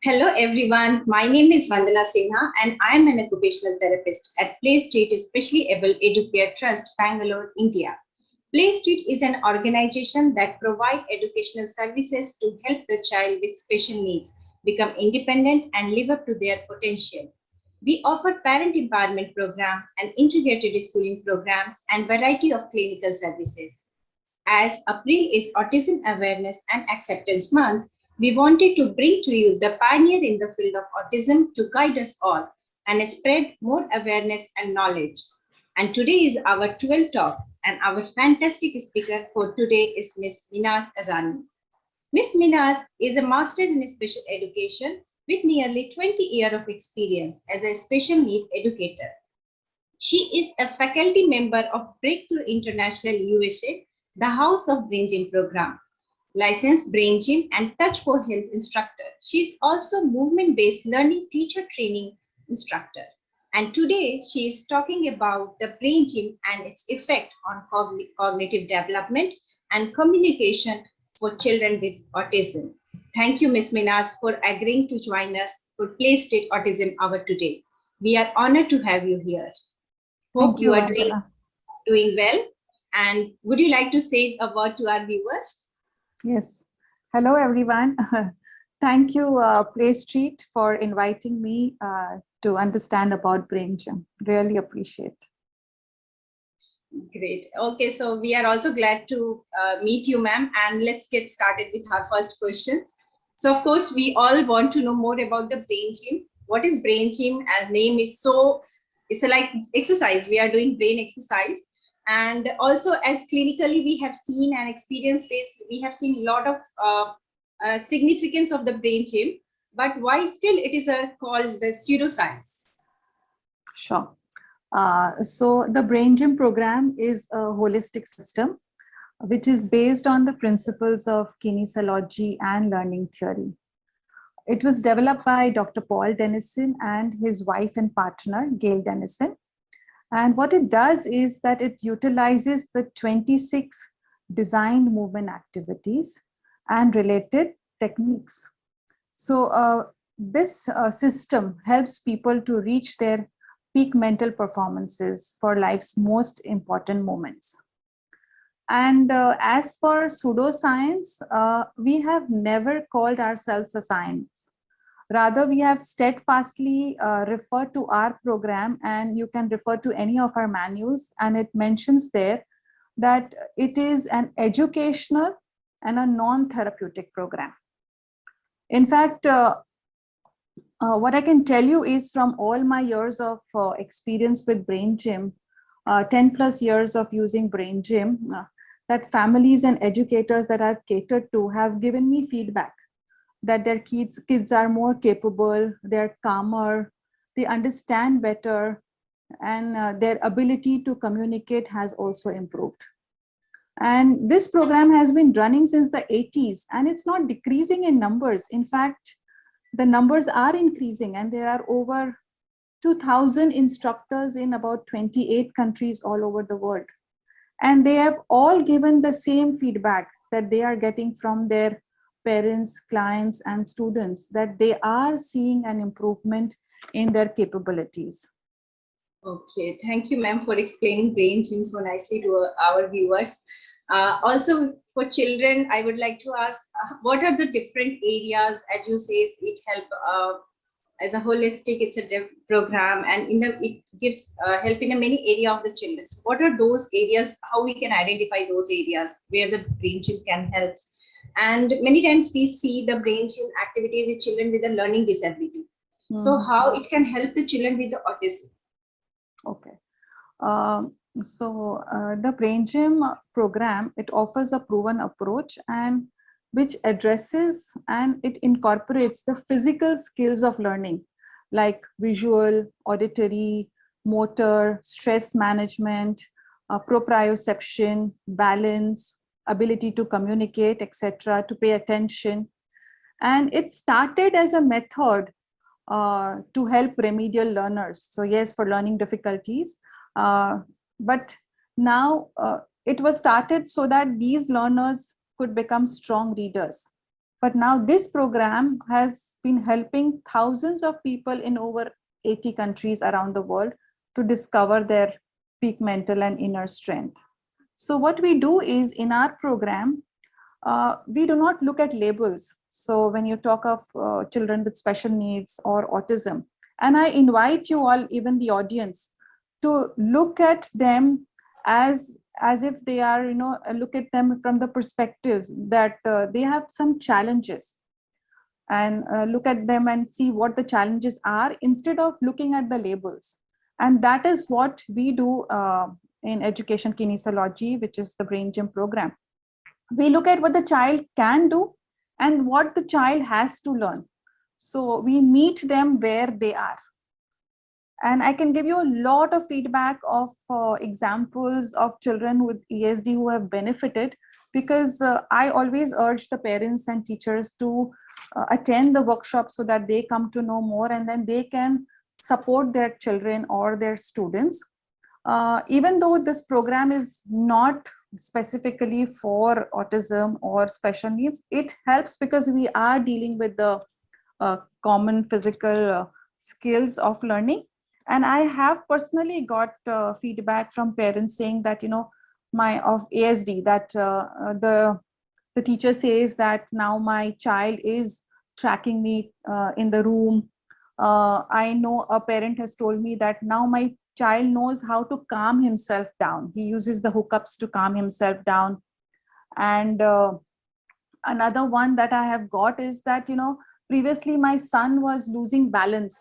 Hello everyone, my name is Vandana Sinha and I am an occupational therapist at PlayStreet Especially Able Educare Trust, Bangalore, India. PlayStreet is an organization that provides educational services to help the child with special needs become independent and live up to their potential. We offer parent empowerment program and integrated schooling programs and variety of clinical services. As April is Autism Awareness and Acceptance Month, we wanted to bring to you the pioneer in the field of autism to guide us all and spread more awareness and knowledge. And today is our 12th talk, and our fantastic speaker for today is Miss Minaz Ajani. Miss Minaz is a master in special education with nearly 20 years of experience as a special need educator. She is a faculty member of Breakthrough International USA, the House of Brain Gym program, licensed brain gym and touch for health instructor. She is also movement-based learning teacher training instructor. And today she is talking about the brain gym and its effect on cognitive development and communication for children with autism. Thank you, Ms. Minaz, for agreeing to join us for Play State Autism Hour today. We are honored to have you here. Hope Thank you, you are Vandana. doing well. And would you like to say a word to our viewers? Yes. Hello, everyone. Thank you, PlayStreet, for inviting me to understand about Brain Gym. Really appreciate. Great. Okay, so we are also glad to meet you, ma'am. And let's get started with our first questions. So, of course, we all want to know more about the brain gym. What is brain gym? Our name is it's like exercise. We are doing brain exercise. And also, as clinically, we have seen and experience based, we have seen a lot of significance of the brain gym. But why still it is called the pseudoscience? Sure. So the Brain Gym program is a holistic system which is based on the principles of kinesiology and learning theory. It was developed by Dr. Paul Dennison and his wife and partner, Gail Dennison. And what it does is that it utilizes the 26 designed movement activities and related techniques. So this system helps people to reach their peak mental performances for life's most important moments. And as for pseudoscience, we have never called ourselves a science. Rather, we have steadfastly referred to our program, and you can refer to any of our manuals, and it mentions there that it is an educational and a non-therapeutic program. In fact, what I can tell you is from all my years of experience with Brain Gym, 10 plus years of using Brain Gym, that families and educators that I've catered to have given me feedback that their kids are more capable, they're calmer, they understand better, and their ability to communicate has also improved. And this program has been running since the 80s, and it's not decreasing in numbers. In fact, the numbers are increasing, and there are over 2,000 instructors in about 28 countries all over the world. And they have all given the same feedback that they are getting from their parents, clients, and students, that they are seeing an improvement in their capabilities. Okay, thank you, ma'am, for explaining brain gym so nicely to our viewers. Also, for children, I would like to ask, what are the different areas, as you say, it help as a holistic, it's a program, and it gives help in a many area of the children. So what are those areas, how we can identify those areas where the brain gym can help? And many times we see the brain gym activity with children with a learning disability. So how it can help the children with the autism? Okay. The Brain Gym program, it offers a proven approach and which addresses and it incorporates the physical skills of learning like visual, auditory, motor, stress management, proprioception, balance, ability to communicate, etc., to pay attention. And it started as a method to help remedial learners. So yes, for learning difficulties, but now it was started so that these learners could become strong readers. But now this program has been helping thousands of people in over 80 countries around the world to discover their peak mental and inner strength. So what we do is in our program, we do not look at labels. So when you talk of children with special needs or autism, and I invite you all, even the audience, to look at them as if they are, look at them from the perspectives that they have some challenges, and look at them and see what the challenges are instead of looking at the labels. And that is what we do in education kinesiology, which is the brain gym program. We look at what the child can do and what the child has to learn. So we meet them where they are. And I can give you a lot of feedback of examples of children with ESD who have benefited, because I always urge the parents and teachers to attend the workshop so that they come to know more, and then they can support their children or their students. Even though this program is not specifically for autism or special needs, it helps because we are dealing with the common physical skills of learning. And I have personally got feedback from parents saying that, my of ASD, that the teacher says that now my child is tracking me in the room. I know a parent has told me that now my child knows how to calm himself down. He uses the hookups to calm himself down. And another one that I have got is that, previously my son was losing balance.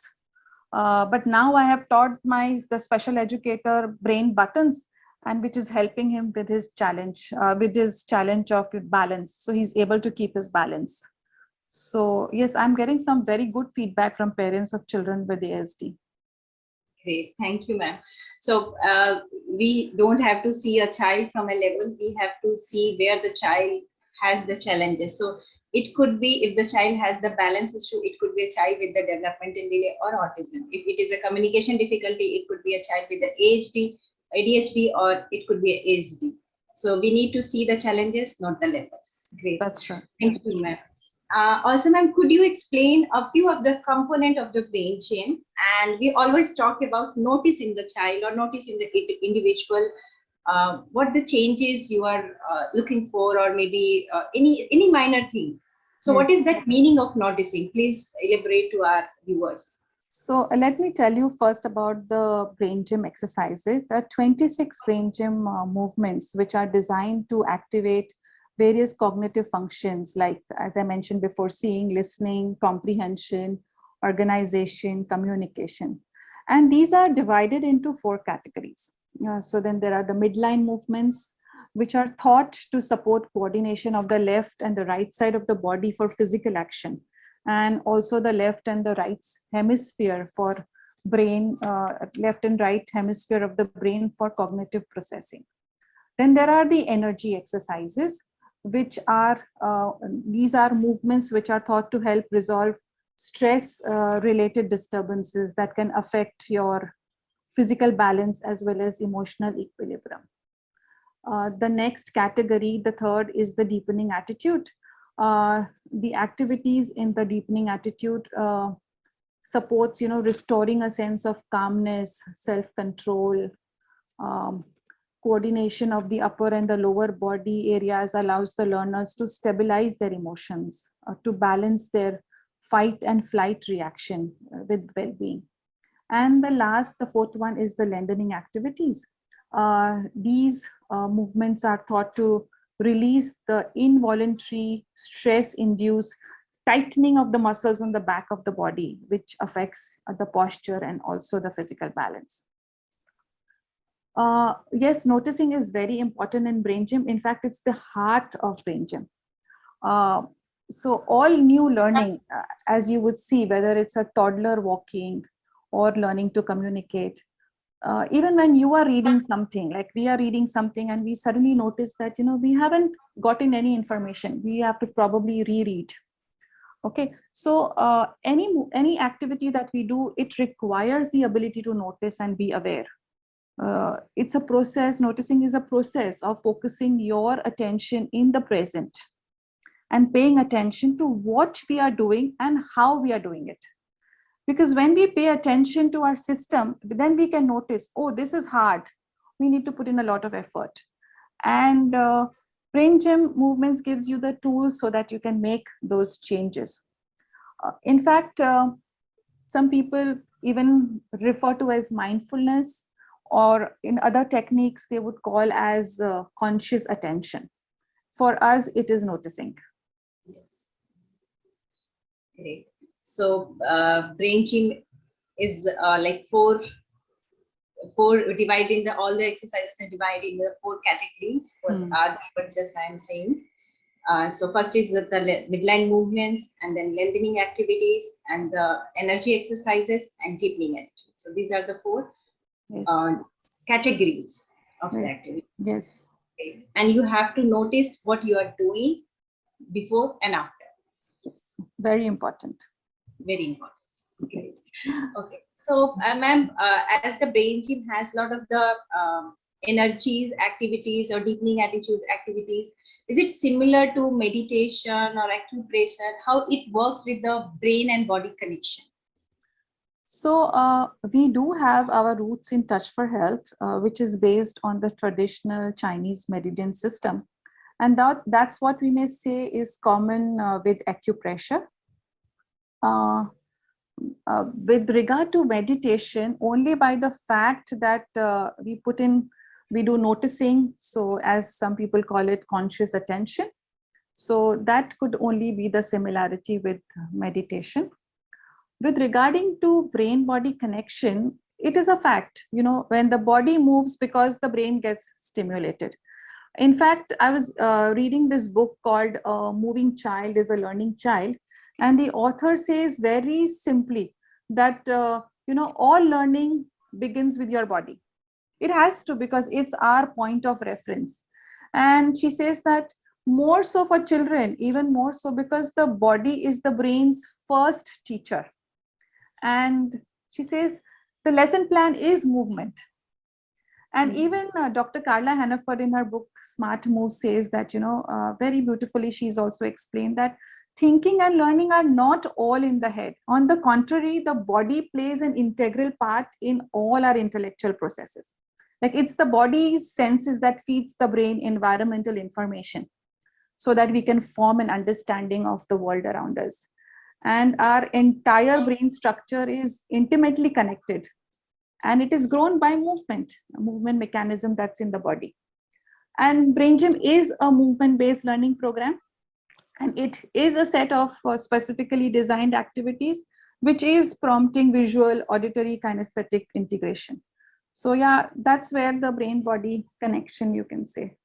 But now I have taught the special educator brain buttons, and which is helping him with his challenge of balance. So he's able to keep his balance. So yes, I'm getting some very good feedback from parents of children with ASD. Great, thank you, ma'am. So we don't have to see a child from a level, we have to see where the child has the challenges. So it could be, if the child has the balance issue, it could be a child with the developmental delay or autism. If it is a communication difficulty, it could be a child with the ADHD, or it could be a ASD. So we need to see the challenges, not the levels. Great. That's right. Thank you, ma'am. Also, ma'am, could you explain a few of the component of the brain chain? And we always talk about noticing the child or noticing the individual, what the changes you are looking for, or maybe any minor thing. So what is that meaning of noticing? Please elaborate to our viewers. So let me tell you first about the brain gym exercises. There are 26 brain gym movements which are designed to activate various cognitive functions, like, as I mentioned before, seeing, listening, comprehension, organization, communication. And these are divided into 4 categories. So then there are the midline movements, which are thought to support coordination of the left and the right side of the body for physical action, and also the left and the right hemisphere for brain, left and right hemisphere of the brain for cognitive processing. Then there are the energy exercises, which are, these are movements which are thought to help resolve stress related disturbances that can affect your physical balance as well as emotional equilibrium. The next category, the third, is the deepening attitude. The activities in the deepening attitude supports, restoring a sense of calmness, self-control, coordination of the upper and the lower body areas, allows the learners to stabilize their emotions, to balance their fight and flight reaction with well-being. And the fourth one is the lengthening activities. These movements are thought to release the involuntary stress-induced tightening of the muscles on the back of the body, which affects the posture and also the physical balance. Yes, noticing is very important in brain gym. In fact, it's the heart of brain gym. So all new learning, as you would see, whether it's a toddler walking or learning to communicate, even when you are reading something, like we are reading something and we suddenly notice that, we haven't gotten any information, we have to probably reread. Okay, so any activity that we do, it requires the ability to notice and be aware. It's a process. Noticing is a process of focusing your attention in the present. and paying attention to what we are doing and how we are doing it. Because when we pay attention to our system, then we can notice, oh, this is hard. We need to put in a lot of effort. And brain gym movements gives you the tools so that you can make those changes. In fact, some people even refer to as mindfulness, or in other techniques, they would call as conscious attention. For us, it is noticing. Yes. Great. So brain gym is like four dividing all the exercises and dividing the 4 categories. But just I'm saying. So first is the midline movements, and then lengthening activities, and the energy exercises, and deepening attitude. So these are the 4 categories of the activity. Yes. Okay. And you have to notice what you are doing before and after. Yes, very important. Very important. Okay. Okay. So, ma'am, as the brain gym has a lot of the energies, activities, or deepening attitude activities, is it similar to meditation or acupressure? How it works with the brain and body connection? So we do have our roots in Touch for Health, which is based on the traditional Chinese meridian system. And that's what we may say is common with acupressure. With regard to meditation, only by the fact that we do noticing, so as some people call it, conscious attention. So that could only be the similarity with meditation. With regarding to brain-body connection, it is a fact, when the body moves because the brain gets stimulated. In fact, I was reading this book called Moving Child is a Learning Child. And the author says very simply that, all learning begins with your body. It has to, because it's our point of reference. And she says that more so for children, even more so because the body is the brain's first teacher. And she says the lesson plan is movement. And even Dr. Carla Hannaford in her book Smart Moves says that, very beautifully, she's also explained that thinking and learning are not all in the head. On the contrary, the body plays an integral part in all our intellectual processes. Like, it's the body's senses that feeds the brain environmental information so that we can form an understanding of the world around us. And our entire brain structure is intimately connected. And it is grown by movement, a movement mechanism that's in the body. And Brain Gym is a movement-based learning program. And it is a set of specifically designed activities, which is prompting visual, auditory, kinesthetic integration. So yeah, that's where the brain-body connection, you can say.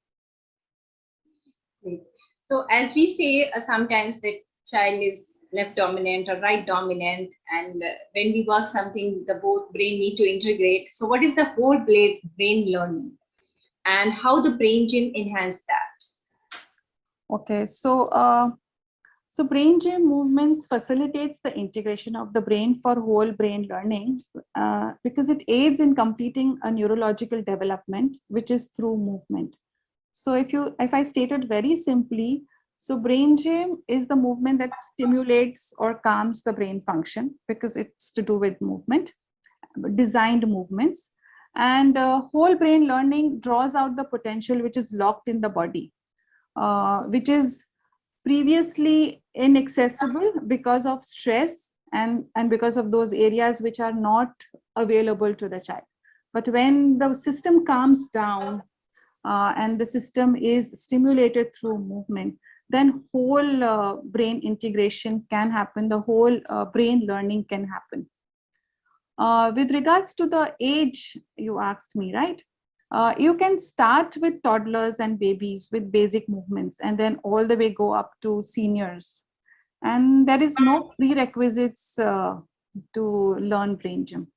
So as we say, sometimes that child is left dominant or right dominant, and when we work something, the both brain need to integrate. So what is the whole brain learning, and how the brain gym enhance that? Okay, so brain gym movements facilitates the integration of the brain for whole brain learning because it aids in completing a neurological development, which is through movement. So if I state it very simply, so brain gym is the movement that stimulates or calms the brain function because it's to do with movement, designed movements. And whole brain learning draws out the potential which is locked in the body, which is previously inaccessible because of stress and because of those areas which are not available to the child. But when the system calms down and the system is stimulated through movement, then whole brain integration can happen, the whole brain learning can happen. With regards to the age, you asked me, right? You can start with toddlers and babies with basic movements and then all the way go up to seniors. And there is no prerequisites to learn brain gym.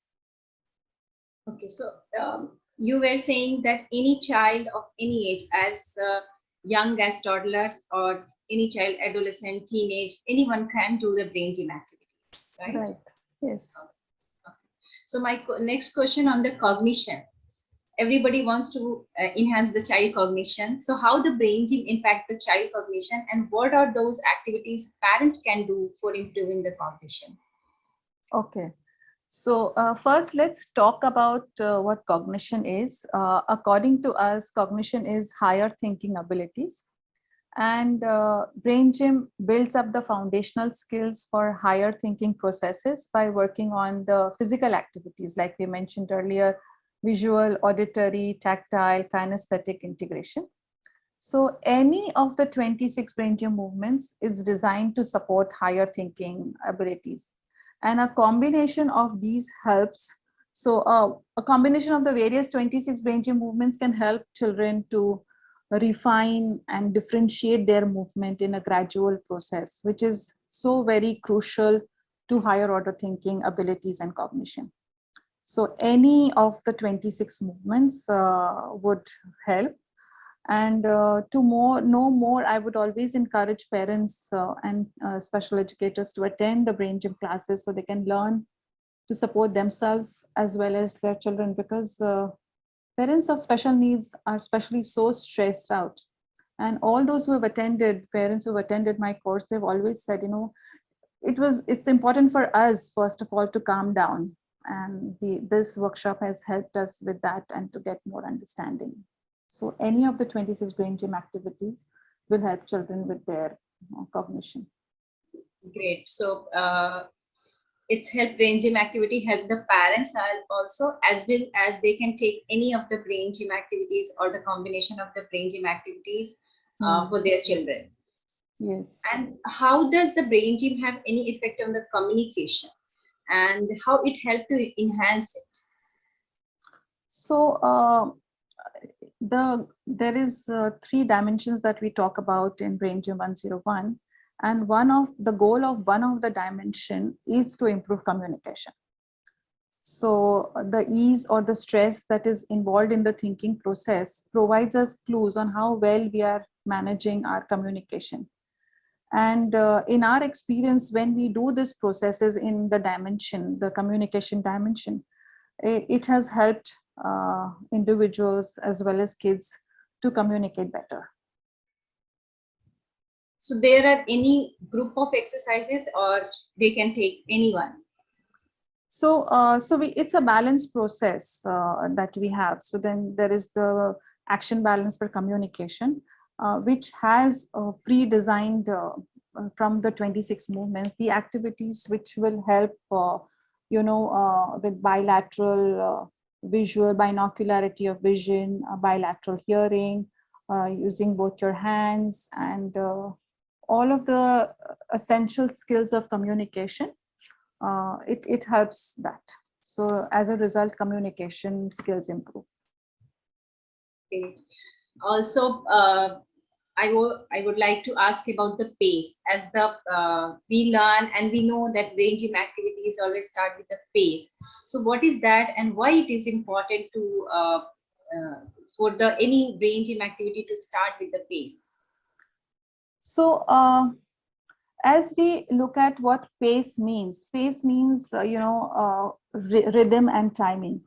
Okay, so you were saying that any child of any age, as young as toddlers or any child, adolescent, teenage, anyone can do the brain gym activities, right? Right, yes. Okay. So my next question on the cognition. everybody wants to enhance the child cognition. So how the brain gym impact the child cognition, and what are those activities parents can do for improving the cognition? Okay. So first, let's talk about what cognition is. According to us, cognition is higher thinking abilities. And Brain Gym builds up the foundational skills for higher thinking processes by working on the physical activities, like we mentioned earlier, visual, auditory, tactile, kinesthetic integration. So any of the 26 Brain Gym movements is designed to support higher thinking abilities. And a combination of these helps. So a combination of the various 26 Brain Gym movements can help children to refine and differentiate their movement in a gradual process, which is so very crucial to higher order thinking abilities and cognition. So any of the 26 movements would help. And know more, I would always encourage parents and special educators to attend the Brain Gym classes so they can learn to support themselves as well as their children, because parents of special needs are especially so stressed out. And all those who have attended, parents who have attended my course, they've always said, it's important for us, first of all, to calm down. And this workshop has helped us with that and to get more understanding. So any of the 26 Brain Gym activities will help children with their cognition. Great. So it's help brain gym activity help the parents also, as well as they can take any of the brain gym activities or the combination of the brain gym activities for their children. Yes. And how does the brain gym have any effect on the communication, and how it helped to enhance it? So there is 3 dimensions that we talk about in Brain Gym 101. And the goal of one of the dimension is to improve communication. So the ease or the stress that is involved in the thinking process provides us clues on how well we are managing our communication. And in our experience, when we do these processes in the communication dimension, it has helped individuals as well as kids to communicate better. So there are any group of exercises, or they can take anyone? So it's a balanced process that we have. So then there is the action balance for communication, which has pre-designed from the 26 movements, the activities which will help, with bilateral visual, binocularity of vision, bilateral hearing, using both your hands, and all of the essential skills of communication. It helps that. So as a result, communication skills improve. Okay. Also, I would like to ask about the pace. As we learn and we know that brain gym activities always start with the pace. So what is that, and why it is important to for any brain gym activity to start with the pace? So as we look at what pace means rhythm and timing.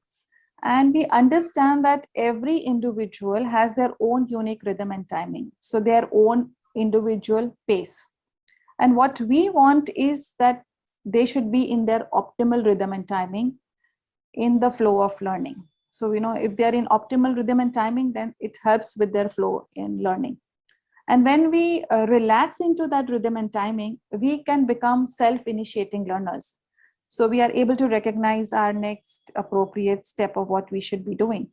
And we understand that every individual has their own unique rhythm and timing, so their own individual pace. And what we want is that they should be in their optimal rhythm and timing in the flow of learning. So, if they're in optimal rhythm and timing, then it helps with their flow in learning. And when we relax into that rhythm and timing, we can become self-initiating learners. So we are able to recognize our next appropriate step of what we should be doing.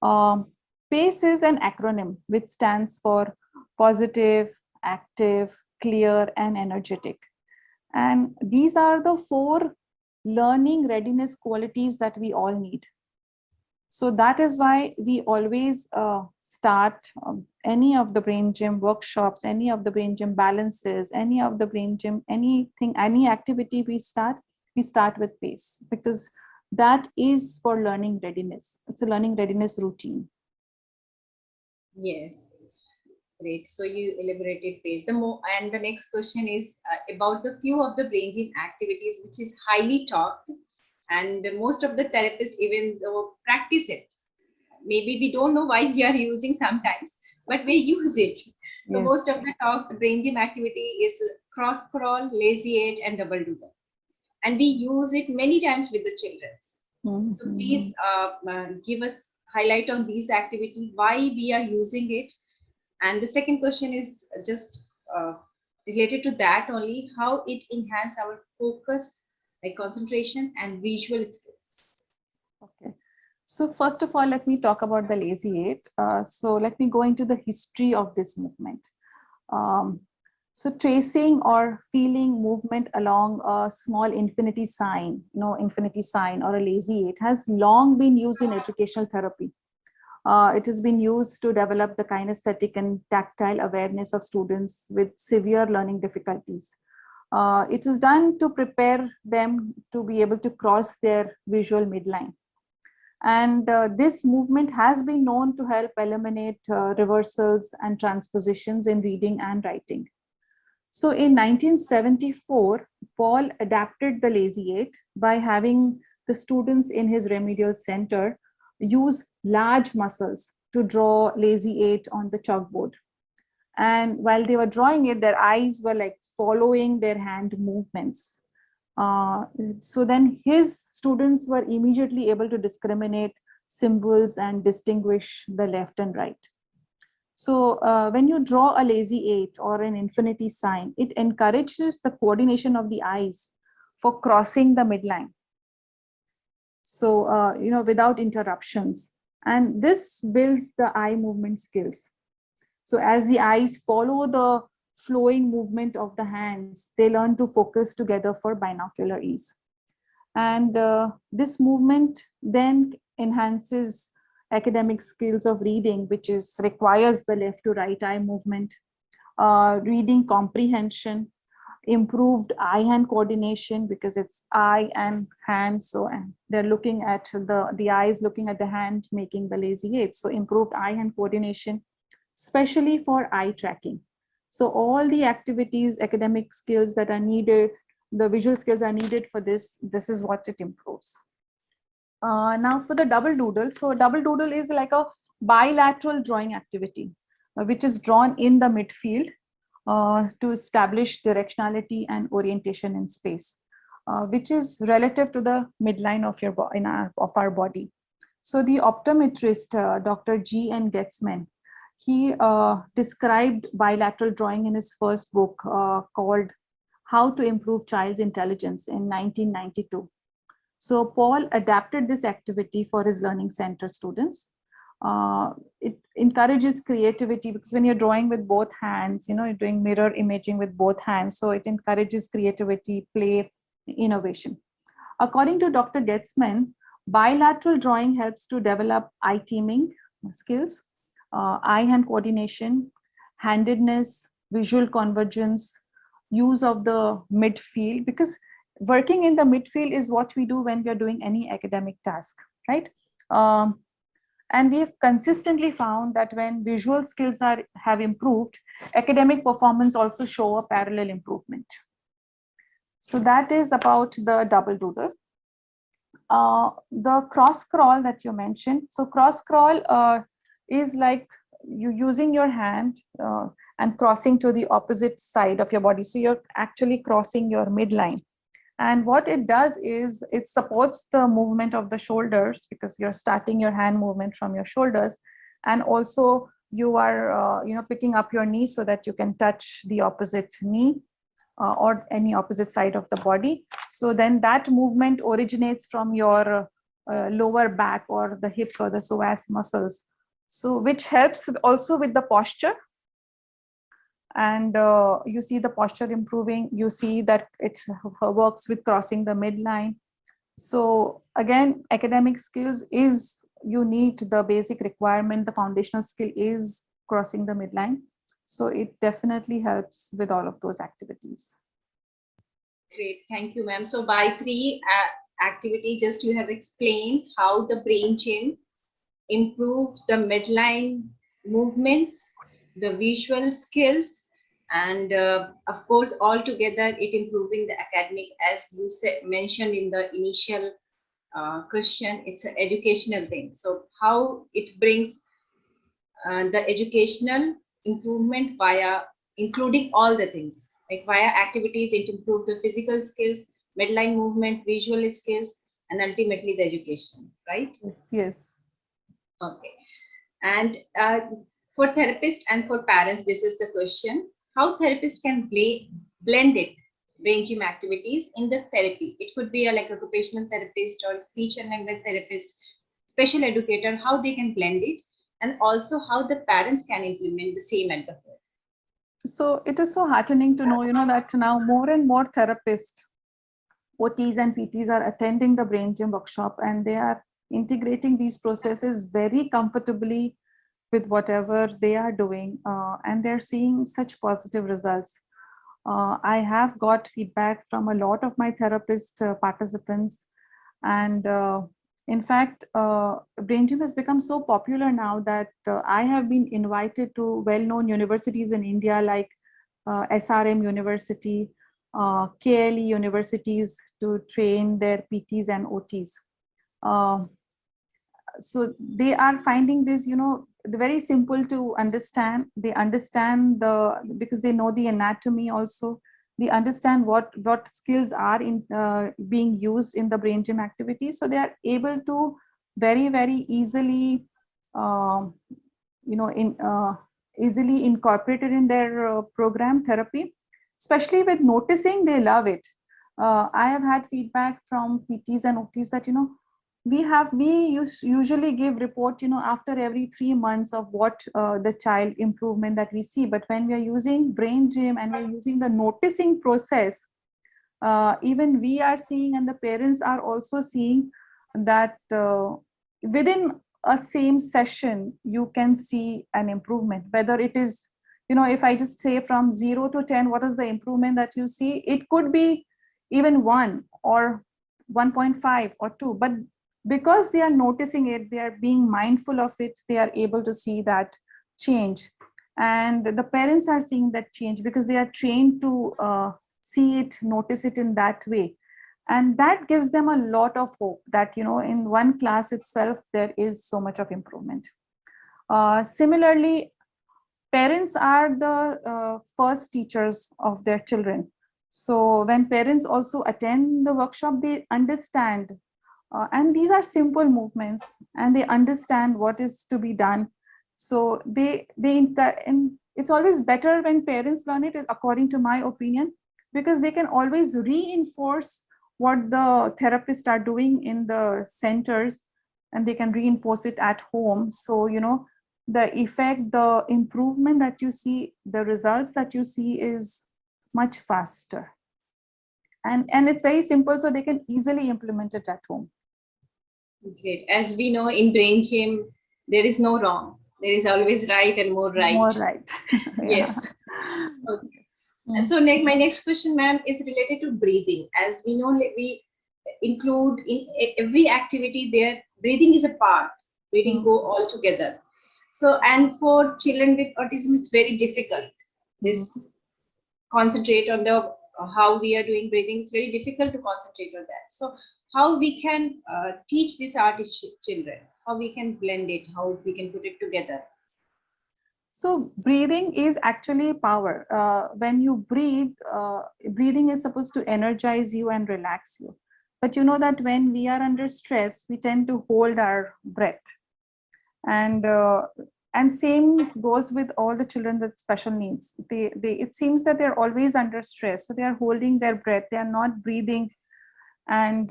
PACE is an acronym which stands for positive, active, clear, and energetic. And these are the 4 learning readiness qualities that we all need. So that is why we always start any of the brain gym workshops, any of the brain gym balances, any of the brain gym, anything, any activity we start with PACE, because that is for learning readiness. It's a learning readiness routine. Yes, great. So you elaborated PACE. And the next question is about the few of the brain gym activities which is highly taught, and most of the therapists even though practice it. maybe we don't know why we are using sometimes, but we use it. So Yes. most of the talk, the brain gym activity is cross crawl, lazy 8, and double doodle. And we use it many times with the children. So please give us highlight on these activity, why we are using it. And the second question is just related to that only, how it enhance our focus, like concentration and visual skills. Okay. So first of all, let me talk about the lazy 8. So let me go into the history of this movement. So tracing or feeling movement along a small infinity sign, infinity sign or a lazy 8 has long been used in educational therapy. It has been used to develop the kinesthetic and tactile awareness of students with severe learning difficulties. It is done to prepare them to be able to cross their visual midline. And this movement has been known to help eliminate reversals and transpositions in reading and writing. So in 1974, Paul adapted the lazy 8 by having the students in his remedial center use large muscles to draw lazy 8 on the chalkboard. And while they were drawing it, their eyes were like following their hand movements. So then his students were immediately able to discriminate symbols and distinguish the left and right. So when you draw a lazy 8 or an infinity sign, it encourages the coordination of the eyes for crossing the midline. So, without interruptions. And this builds the eye movement skills. So as the eyes follow the flowing movement of the hands, they learn to focus together for binocular ease. And this movement then enhances academic skills of reading, which requires the left to right eye movement, reading comprehension, improved eye-hand coordination, because it's eye and hand. So and they're looking at the eyes, looking at the hand, making the lazy 8. So improved eye-hand coordination, especially for eye tracking. So all the activities, academic skills that are needed, the visual skills are needed for this. This is what it improves. Now for the double doodle. So double doodle is like a bilateral drawing activity, which is drawn in the midfield to establish directionality and orientation in space, which is relative to the midline of our body. So the optometrist, Dr. G. N. Getzman, he described bilateral drawing in his first book called How to Improve Child's Intelligence in 1992. So Paul adapted this activity for his learning center students. It encourages creativity, because when you're drawing with both hands, you're doing mirror imaging with both hands. So it encourages creativity, play, innovation. According to Dr. Getzman, bilateral drawing helps to develop eye teaming skills, eye-hand coordination, handedness, visual convergence, use of the midfield, because working in the midfield is what we do when we are doing any academic task, right? And we have consistently found that when visual skills have improved, academic performance also show a parallel improvement. So that is about the double doodle. The cross crawl that you mentioned. So cross crawl is like you using your hand and crossing to the opposite side of your body. So you're actually crossing your midline. And what it does is it supports the movement of the shoulders, because you're starting your hand movement from your shoulders. And also you are, picking up your knee so that you can touch the opposite knee or any opposite side of the body. So then that movement originates from your lower back or the hips or the psoas muscles. So which helps also with the posture. And you see the posture improving. You see that it works with crossing the midline. So again, academic skills is, you need the basic requirement, the foundational skill is crossing the midline. So it definitely helps with all of those activities. Great, thank you, ma'am. So by 3 activities, just you have explained how the brain gym improve the midline movements, the visual skills, and of course, all together it improving the academic, as you mentioned in the initial question. It's an educational thing. So how it brings the educational improvement via including all the things, like via activities, it improves the physical skills, midline movement, visual skills, and ultimately the education, right? Yes, yes. Okay. And for therapists and for parents, this is the question: how therapists can blend it, brain gym activities in the therapy. It could be like occupational therapist or speech and language therapist, special educator, how they can blend it, and also how the parents can implement the same at the home. So it is so heartening to know, that now more and more therapists, OTs and PTs are attending the brain gym workshop, and they are integrating these processes very comfortably with whatever they are doing, and they're seeing such positive results. I have got feedback from a lot of my therapist participants, and in fact, brain gym has become so popular now that I have been invited to well-known universities in India like SRM University, KLE universities to train their PTs and OTs. So they are finding this, very simple to understand. They understand because they know the anatomy also. They understand what skills are in being used in the brain gym activity. So they are able to very, very easily, easily incorporate it in their program therapy, especially with noticing. They love it. I have had feedback from PTs and OTs that, we usually give report, after every 3 months of what the child improvement that we see. But when we are using brain gym and we're using the noticing process, even we are seeing, and the parents are also seeing, that within a same session you can see an improvement. Whether it is, if I just say from 0 to 10, what is the improvement that you see, it could be even 1 or 1.5 or 2, but because they are noticing it, they are being mindful of it, they are able to see that change. And the parents are seeing that change because they are trained to see it, notice it in that way. And that gives them a lot of hope that, in one class itself, there is so much of improvement. Similarly, parents are the first teachers of their children. So when parents also attend the workshop, they understand, and these are simple movements, and they understand what is to be done. So and it's always better when parents learn it, according to my opinion, because they can always reinforce what the therapists are doing in the centers, and they can reinforce it at home. So, the effect, the improvement that you see, the results that you see is much faster. And it's very simple, so they can easily implement it at home. Great. As we know, in brain gym, there is no wrong. There is always right and more right. More right. Yes. Okay. So my next question, ma'am, is related to breathing. As we know, we include in every activity there, breathing is a part. Breathing go all together. So, and for children with autism, it's very difficult. This concentrate on the how we are doing breathing. It's very difficult to concentrate on that. So how we can teach this art to children, how we can blend it, how we can put it together. So breathing is actually power. When you breathe, breathing is supposed to energize you and relax you. But you know that when we are under stress, we tend to hold our breath. And same goes with all the children with special needs. It seems that they're always under stress. So they are holding their breath. They are not breathing. And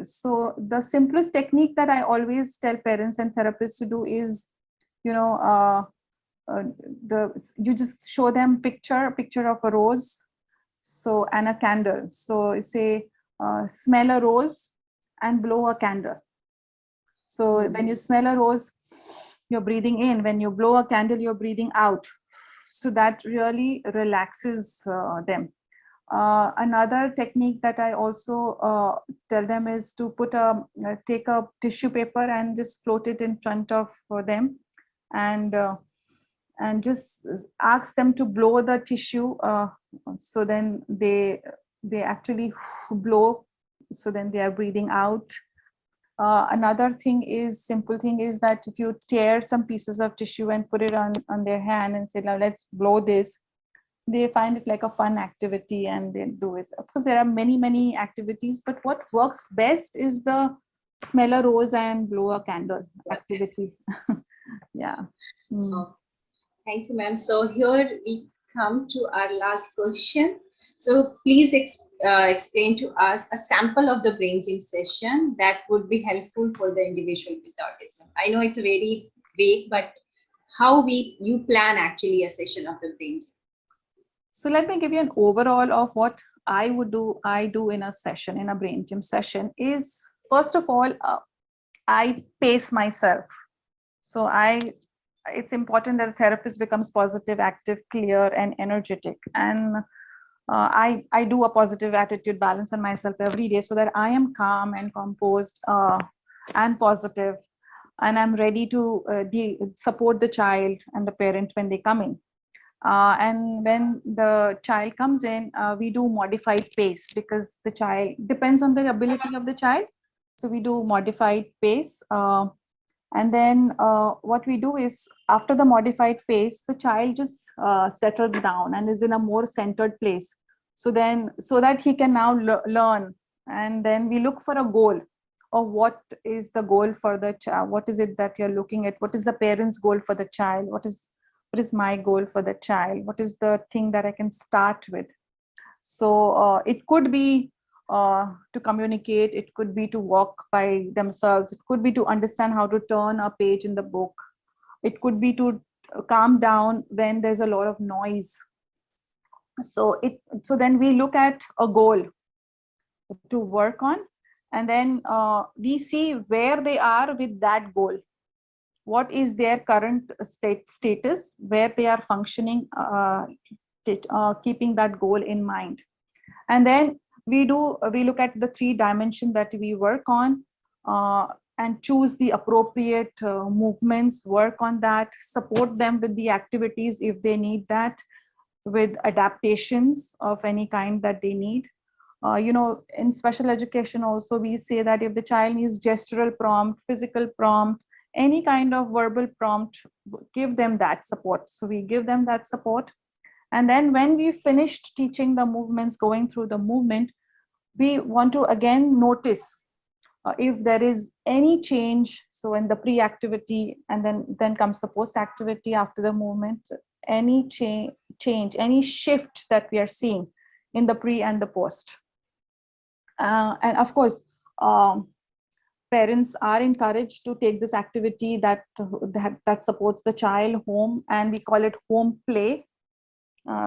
so the simplest technique that I always tell parents and therapists to do is, you just show them picture of a rose, so, and a candle. So say, smell a rose and blow a candle. So when you smell a rose, you're breathing in. When you blow a candle, you're breathing out. So that really relaxes them. Another technique that I also tell them is to take a tissue paper and just float it in front of them, and just ask them to blow the tissue. So then they actually blow. So then they are breathing out. Another thing is, simple thing is that if you tear some pieces of tissue and put it on their hand and say, now let's blow this, they find it like a fun activity and they do it. Of course, there are many activities, but what works best is the smell a rose and blow a candle activity. Yeah. Mm. Oh, thank you, ma'am. So here we come to our last question. So please explain to us a sample of the brain gym session that would be helpful for the individual with autism. I know it's very vague, but how you plan actually a session of the brain gym? So let me give you an overall of what I would do. I do in a session, in a brain gym session, is first of all, I pace myself. So it's important that a therapist becomes positive, active, clear, and energetic. And I do a positive attitude balance on myself every day so that I am calm and composed and positive, and I'm ready to support the child and the parent when they come in. And when the child comes in, we do modified pace because the child depends on the ability of the child. So we do modified pace. And then what we do is, after the modified pace, the child just settles down and is in a more centered place. So that he can now learn. And then we look for a goal of what is the goal for the child. What is it that you're looking at? What is the parent's goal for the child? What is my goal for the child? What is the thing that I can start with? So it could be to communicate, it could be to walk by themselves, it could be to understand how to turn a page in the book, it could be to calm down when there's a lot of noise. So then we look at a goal to work on, and then we see where they are with that goal. What is their current status, where they are functioning, keeping that goal in mind. And then we look at the 3 dimensions that we work on, and choose the appropriate movements, work on that, support them with the activities if they need that, with adaptations of any kind that they need. In special education also, we say that if the child needs gestural prompt, physical prompt, any kind of verbal prompt, give them that support. So we give them that support. And then when we finished teaching the movements, going through the movement, we want to again notice if there is any change. So in the pre-activity, and then comes the post-activity after the movement, any change, any shift that we are seeing in the pre and the post. And of course, parents are encouraged to take this activity that supports the child home, and we call it home play,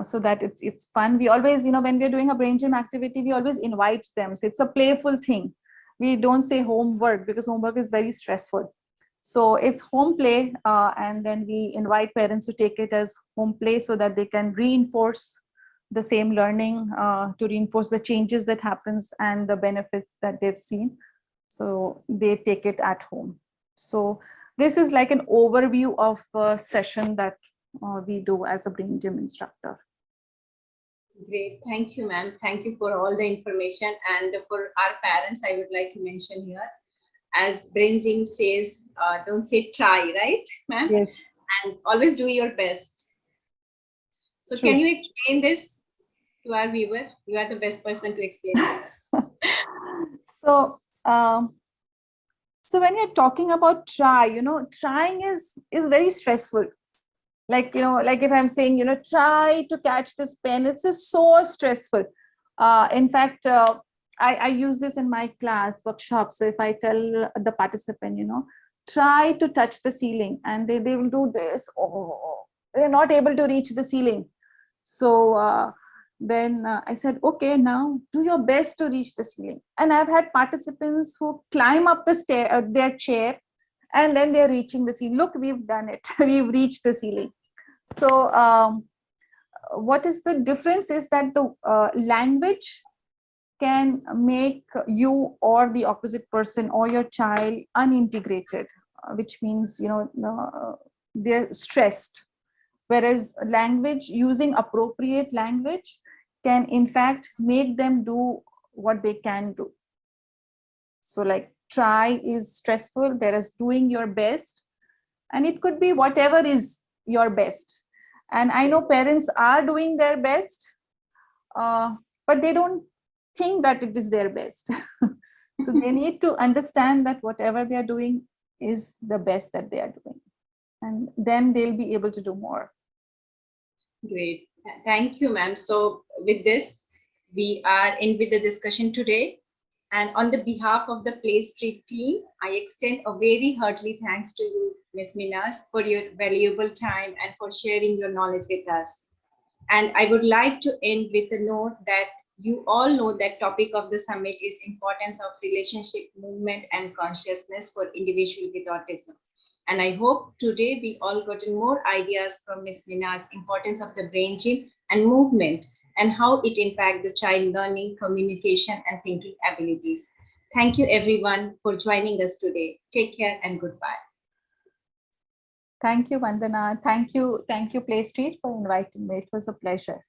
so that it's fun. We always, when we're doing a brain gym activity, we always invite them. So it's a playful thing. We don't say homework because homework is very stressful. So it's home play, and then we invite parents to take it as home play so that they can reinforce the same learning, to reinforce the changes that happens and the benefits that they've seen. So they take it at home. So this is like an overview of a session that we do as a brain gym instructor. Great. Thank you, ma'am. Thank you for all the information. And for our parents, I would like to mention here, as brain gym says, don't say try, right, ma'am? Yes. And always do your best. So True. Can you explain this to our viewer? You are the best person to explain this. So when you're talking about try, trying is very stressful. Like if I'm saying, try to catch this pen, it's just so stressful. In fact, I use this in my class workshop. So if I tell the participant, try to touch the ceiling, and they will do this. Oh, they're not able to reach the ceiling. So then I said, okay, now do your best to reach the ceiling. And I've had participants who climb up the their chair, and then they're reaching the ceiling. Look, we've done it. We've reached the ceiling. So what is the difference is that the language can make you or the opposite person or your child unintegrated, which means, they're stressed. Whereas language, using appropriate language, can in fact make them do what they can do. So like try is stressful, whereas doing your best, and it could be whatever is your best. And I know parents are doing their best, but they don't think that it is their best. So they need to understand that whatever they are doing is the best that they are doing, and then they'll be able to do more. Great. Thank you, ma'am. So with this, we are in with the discussion today. And on the behalf of the PlayStreet team, I extend a very heartily thanks to you, Ms. Minaz, for your valuable time and for sharing your knowledge with us. And I would like to end with a note that you all know that topic of the summit is importance of relationship, movement, and consciousness for individuals with autism. And I hope today we all gotten more ideas from Ms. Minaz, importance of the brain gym and movement and how it impacts the child learning, communication, and thinking abilities. Thank you everyone for joining us today. Take care and goodbye. Thank you, Vandana. Thank you, PlayStreet, for inviting me. It was a pleasure.